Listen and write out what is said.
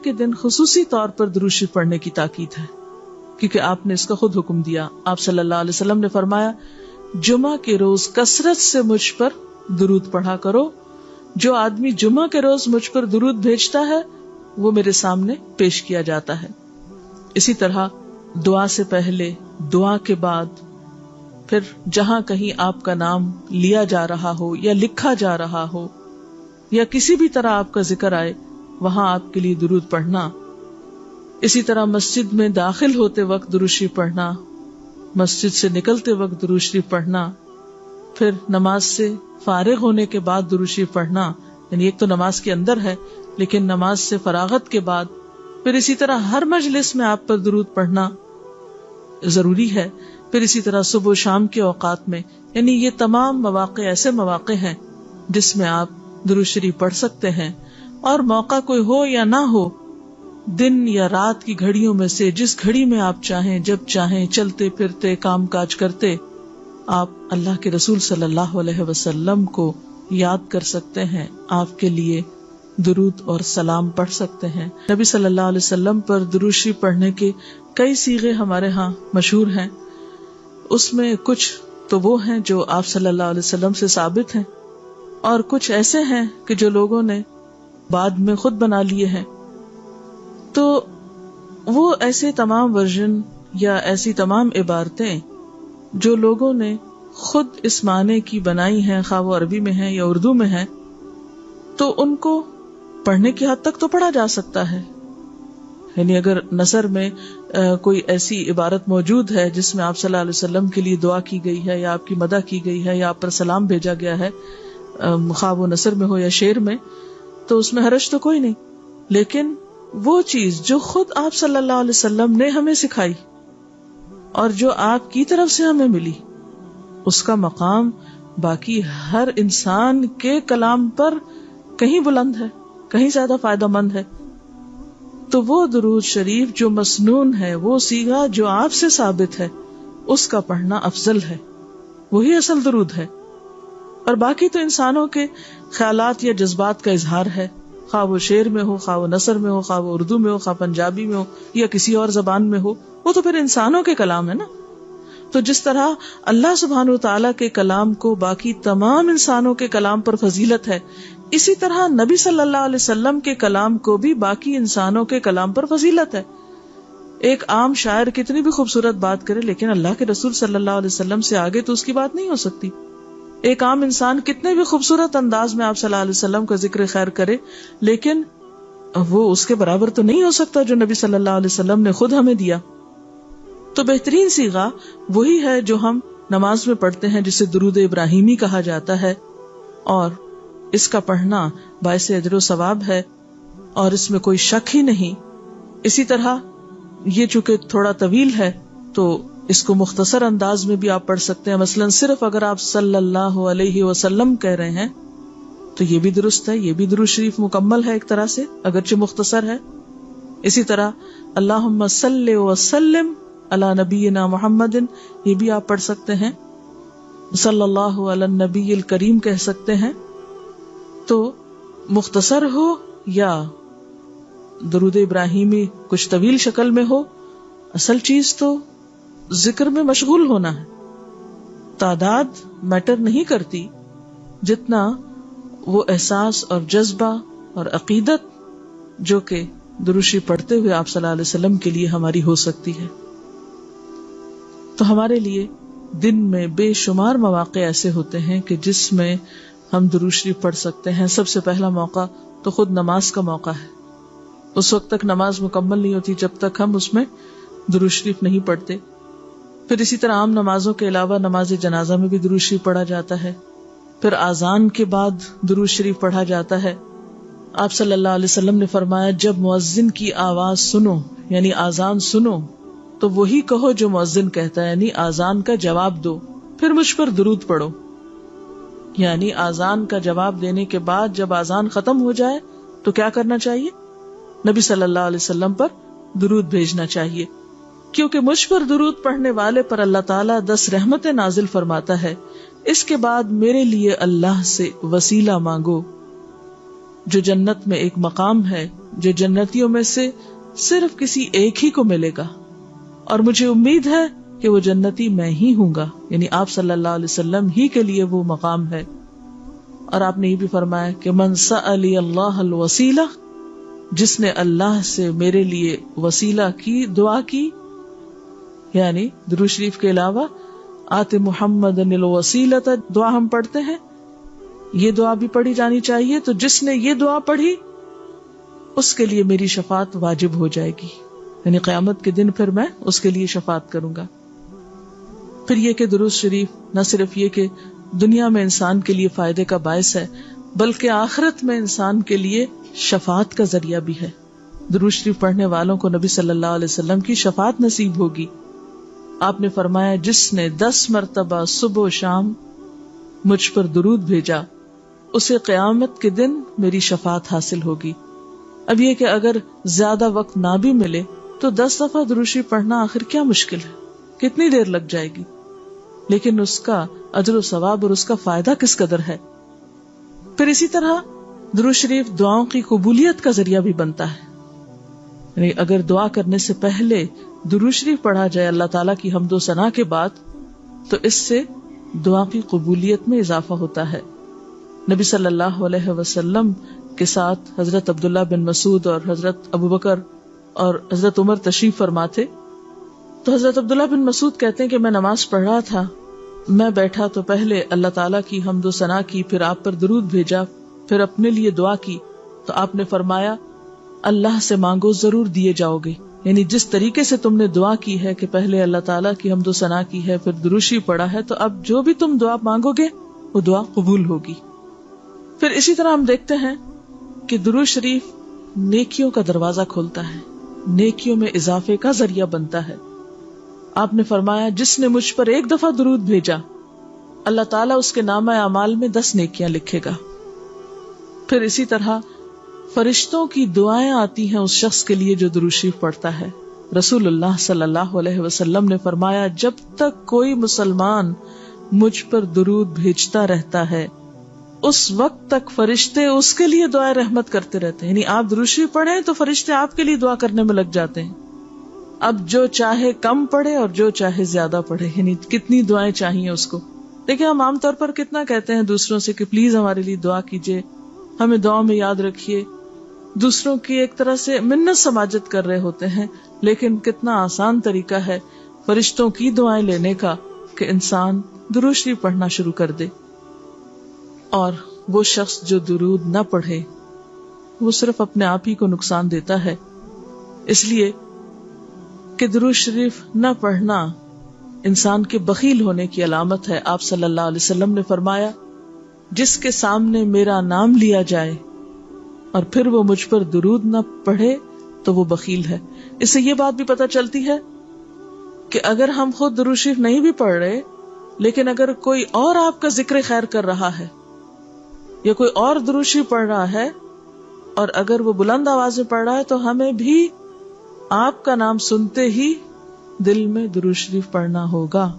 کے دن خصوصی طور پر درود شریف پڑھنے کی تاکید ہے، کیونکہ آپ نے اس کا خود حکم دیا. آپ صلی اللہ علیہ وسلم نے فرمایا جمعہ کے روز کثرت سے مجھ پر درود پڑھا کرو، جو آدمی جمعہ کے روز مجھ پر درود بھیجتا ہے وہ میرے سامنے پیش کیا جاتا ہے. اسی طرح دعا سے پہلے، دعا کے بعد، پھر جہاں کہیں آپ کا نام لیا جا رہا ہو یا لکھا جا رہا ہو یا کسی بھی طرح آپ کا ذکر آئے وہاں آپ کے لیے درود پڑھنا. اسی طرح مسجد میں داخل ہوتے وقت درود شریف پڑھنا، مسجد سے نکلتے وقت درود شریف پڑھنا، پھر نماز سے فارغ ہونے کے بعد درود شریف پڑھنا. یعنی ایک تو نماز کے اندر ہے، لیکن نماز سے فراغت کے بعد، پھر اسی طرح ہر مجلس میں آپ پر درود پڑھنا ضروری ہے. پھر اسی طرح صبح و شام کے اوقات میں، یعنی یہ تمام مواقع ایسے مواقع ہیں جس میں آپ درود شریف پڑھ سکتے ہیں. اور موقع کوئی ہو یا نہ ہو، دن یا رات کی گھڑیوں میں سے جس گھڑی میں آپ چاہیں، جب چاہیں، چلتے پھرتے کام کاج کرتے، آپ اللہ کے رسول صلی اللہ علیہ وسلم کو یاد کر سکتے ہیں، آپ کے لیے درود اور سلام پڑھ سکتے ہیں. نبی صلی اللہ علیہ وسلم پر درود شریف پڑھنے کے کئی صیغے ہمارے ہاں مشہور ہیں. اس میں کچھ تو وہ ہیں جو آپ صلی اللہ علیہ وسلم سے ثابت ہیں، اور کچھ ایسے ہیں کہ جو لوگوں نے بعد میں خود بنا لیے ہیں. تو وہ ایسے تمام ورژن یا ایسی تمام عبارتیں جو لوگوں نے خود اس معنی کی بنائی ہیں، خواہ وہ عربی میں ہیں یا اردو میں ہیں، تو ان کو پڑھنے کی حد تک تو پڑھا جا سکتا ہے. یعنی اگر نثر میں کوئی ایسی عبارت موجود ہے جس میں آپ صلی اللہ علیہ وسلم کے لیے دعا کی گئی ہے یا آپ کی مدح کی گئی ہے یا آپ پر سلام بھیجا گیا ہے، خواہ وہ نثر میں ہو یا شعر میں، تو اس میں حرج تو کوئی نہیں. لیکن وہ چیز جو خود آپ صلی اللہ علیہ وسلم نے ہمیں سکھائی اور جو آپ کی طرف سے ہمیں ملی، اس کا مقام باقی ہر انسان کے کلام پر کہیں بلند ہے، کہیں زیادہ فائدہ مند ہے. تو وہ درود شریف جو مسنون ہے، وہ صیغہ جو آپ سے ثابت ہے، اس کا پڑھنا افضل ہے، وہی اصل درود ہے. اور باقی تو انسانوں کے خیالات یا جذبات کا اظہار ہے، خواہ وہ شعر میں ہو، خواہ وہ نثر میں ہو، خواہ وہ اردو میں ہو، خواہ پنجابی میں ہو یا کسی اور زبان میں ہو، وہ تو پھر انسانوں کے کلام ہے نا. تو جس طرح اللہ سبحانہ وتعالیٰ کے کلام کو باقی تمام انسانوں کے کلام پر فضیلت ہے، اسی طرح نبی صلی اللہ علیہ وسلم کے کلام کو بھی باقی انسانوں کے کلام پر فضیلت ہے. ایک عام شاعر کتنی بھی خوبصورت بات کرے، لیکن اللہ کے رسول صلی اللہ علیہ وسلم سے آگے تو اس کی بات نہیں ہو سکتی. ایک عام انسان کتنے بھی خوبصورت انداز میں آپ صلی اللہ علیہ وسلم کا ذکر خیر کرے، لیکن وہ اس کے برابر تو نہیں ہو سکتا جو نبی صلی اللہ علیہ وسلم نے خود ہمیں دیا. تو بہترین صیغہ وہی ہے جو ہم نماز میں پڑھتے ہیں، جسے درود ابراہیمی کہا جاتا ہے، اور اس کا پڑھنا باعث اجر و ثواب ہے اور اس میں کوئی شک ہی نہیں. اسی طرح یہ چونکہ تھوڑا طویل ہے تو اس کو مختصر انداز میں بھی آپ پڑھ سکتے ہیں. مثلا صرف اگر آپ صلی اللہ علیہ وسلم کہہ رہے ہیں تو یہ بھی درست ہے، یہ بھی درود شریف مکمل ہے ایک طرح سے، اگرچہ مختصر ہے. اسی طرح اللہم صلی وسلم علی نبینا محمد، یہ بھی آپ پڑھ سکتے ہیں. صلی اللہ علی النبی الکریم کہہ سکتے ہیں. تو مختصر ہو یا درود ابراہیمی کچھ طویل شکل میں ہو، اصل چیز تو ذکر میں مشغول ہونا ہے. تعداد میٹر نہیں کرتی جتنا وہ احساس اور جذبہ اور عقیدت جو کہ درود شریف پڑھتے ہوئے آپ صلی اللہ علیہ وسلم کے لیے ہماری ہو سکتی ہے. تو ہمارے لیے دن میں بے شمار مواقع ایسے ہوتے ہیں کہ جس میں ہم درود شریف پڑھ سکتے ہیں. سب سے پہلا موقع تو خود نماز کا موقع ہے. اس وقت تک نماز مکمل نہیں ہوتی جب تک ہم اس میں درود شریف نہیں پڑھتے. پھر اسی طرح عام نمازوں کے علاوہ نماز جنازہ میں بھی درود شریف پڑھا جاتا ہے. پھر اذان کے بعد درود شریف پڑھا جاتا ہے. آپ صلی اللہ علیہ وسلم نے فرمایا جب مؤذن کی آواز سنو، یعنی اذان سنو، تو وہی کہو جو مؤذن کہتا ہے، یعنی اذان کا جواب دو، پھر مجھ پر درود پڑھو. یعنی اذان کا جواب دینے کے بعد جب اذان ختم ہو جائے تو کیا کرنا چاہیے؟ نبی صلی اللہ علیہ وسلم پر درود بھیجنا چاہیے، کیونکہ مجھ پر درود پڑھنے والے پر اللہ تعالیٰ 10 رحمتیں نازل فرماتا ہے. اس کے بعد میرے لیے اللہ سے وسیلہ مانگو. جو جنت میں ایک مقام ہے جو جنتیوں میں سے صرف کسی ایک ہی کو ملے گا، اور مجھے امید ہے کہ وہ جنتی میں ہی ہوں گا، یعنی آپ صلی اللہ علیہ وسلم ہی کے لیے وہ مقام ہے۔ اور آپ نے یہ بھی فرمایا کہ من سألی اللہ الوسیلہ، جس نے اللہ سے میرے لیے وسیلہ کی دعا کی، یعنی درود شریف کے علاوہ آت محمد الوسیلۃ دعا ہم پڑھتے ہیں، یہ دعا بھی پڑھی جانی چاہیے، تو جس نے یہ دعا پڑھی اس کے لیے میری شفاعت واجب ہو جائے گی، یعنی قیامت کے دن پھر میں اس کے لیے شفاعت کروں گا۔ پھر یہ کہ درود شریف نہ صرف یہ کہ دنیا میں انسان کے لیے فائدے کا باعث ہے، بلکہ آخرت میں انسان کے لیے شفاعت کا ذریعہ بھی ہے۔ درود شریف پڑھنے والوں کو نبی صلی اللہ علیہ وسلم کی شفاعت نصیب ہوگی۔ آپ نے فرمایا جس نے 10 مرتبہ صبح و شام مجھ پر درود بھیجا اسے قیامت کے دن میری شفاعت حاصل ہوگی۔ اب یہ کہ اگر زیادہ وقت نہ بھی ملے تو 10 دفعہ درود شریف پڑھنا آخر کیا مشکل ہے، کتنی دیر لگ جائے گی، لیکن اس کا اجر و ثواب اور اس کا فائدہ کس قدر ہے۔ پھر اسی طرح درود شریف دعاؤں کی قبولیت کا ذریعہ بھی بنتا ہے، یعنی اگر دعا کرنے سے پہلے درود شریف پڑھا جائے اللہ تعالیٰ کی حمد و ثنا کے بعد تو اس سے دعا کی قبولیت میں اضافہ ہوتا ہے۔ نبی صلی اللہ علیہ وسلم کے ساتھ حضرت عبداللہ بن مسعود اور حضرت ابوبکر اور حضرت عمر تشریف فرما تھے، تو حضرت عبداللہ بن مسعود کہتے ہیں کہ میں نماز پڑھ رہا تھا، میں بیٹھا تو پہلے اللہ تعالیٰ کی حمد و ثنا کی، پھر آپ پر درود بھیجا، پھر اپنے لیے دعا کی، تو آپ نے فرمایا اللہ سے مانگو ضرور دیے جاؤ گے، یعنی جس طریقے سے تم نے دعا کی ہے کہ پہلے اللہ تعالیٰ کی حمد و ثنا کی ہے، پھر درود شریف پڑھا ہے، تو اب جو بھی تم دعا مانگو گے وہ دعا قبول ہوگی۔ پھر اسی طرح ہم دیکھتے ہیں کہ درود شریف نیکیوں کا دروازہ کھولتا ہے، نیکیوں میں اضافے کا ذریعہ بنتا ہے۔ آپ نے فرمایا جس نے مجھ پر ایک دفعہ درود بھیجا اللہ تعالیٰ اس کے نامہ اعمال میں 10 نیکیاں لکھے گا۔ پھر اسی طرح فرشتوں کی دعائیں آتی ہیں اس شخص کے لیے جو درود شریف پڑھتا ہے۔ رسول اللہ صلی اللہ علیہ وسلم نے فرمایا جب تک کوئی مسلمان مجھ پر درود بھیجتا رہتا ہے اس وقت تک فرشتے اس کے لیے دعائیں رحمت کرتے رہتے ہیں، یعنی آپ درود شریف پڑھیں تو فرشتے آپ کے لیے دعا کرنے میں لگ جاتے ہیں۔ اب جو چاہے کم پڑھے اور جو چاہے زیادہ پڑھے، یعنی کتنی دعائیں چاہیے اس کو۔ دیکھیں ہم عام طور پر کتنا کہتے ہیں دوسروں سے کہ پلیز ہمارے لیے دعا کیجیے، ہمیں دعا میں یاد رکھیے، دوسروں کی ایک طرح سے منت سماجت کر رہے ہوتے ہیں، لیکن کتنا آسان طریقہ ہے فرشتوں کی دعائیں لینے کا کہ انسان درود شریف پڑھنا شروع کر دے۔ اور وہ شخص جو درود نہ پڑھے وہ صرف اپنے آپ ہی کو نقصان دیتا ہے، اس لیے کہ درود شریف نہ پڑھنا انسان کے بخیل ہونے کی علامت ہے۔ آپ صلی اللہ علیہ وسلم نے فرمایا جس کے سامنے میرا نام لیا جائے اور پھر وہ مجھ پر درود نہ پڑھے تو وہ بخیل ہے۔ اس سے یہ بات بھی پتہ چلتی ہے کہ اگر ہم خود درود شریف نہیں بھی پڑھ رہے لیکن اگر کوئی اور آپ کا ذکر خیر کر رہا ہے یا کوئی اور درود شریف پڑھ رہا ہے اور اگر وہ بلند آواز میں پڑھ رہا ہے تو ہمیں بھی آپ کا نام سنتے ہی دل میں درود شریف پڑھنا ہوگا۔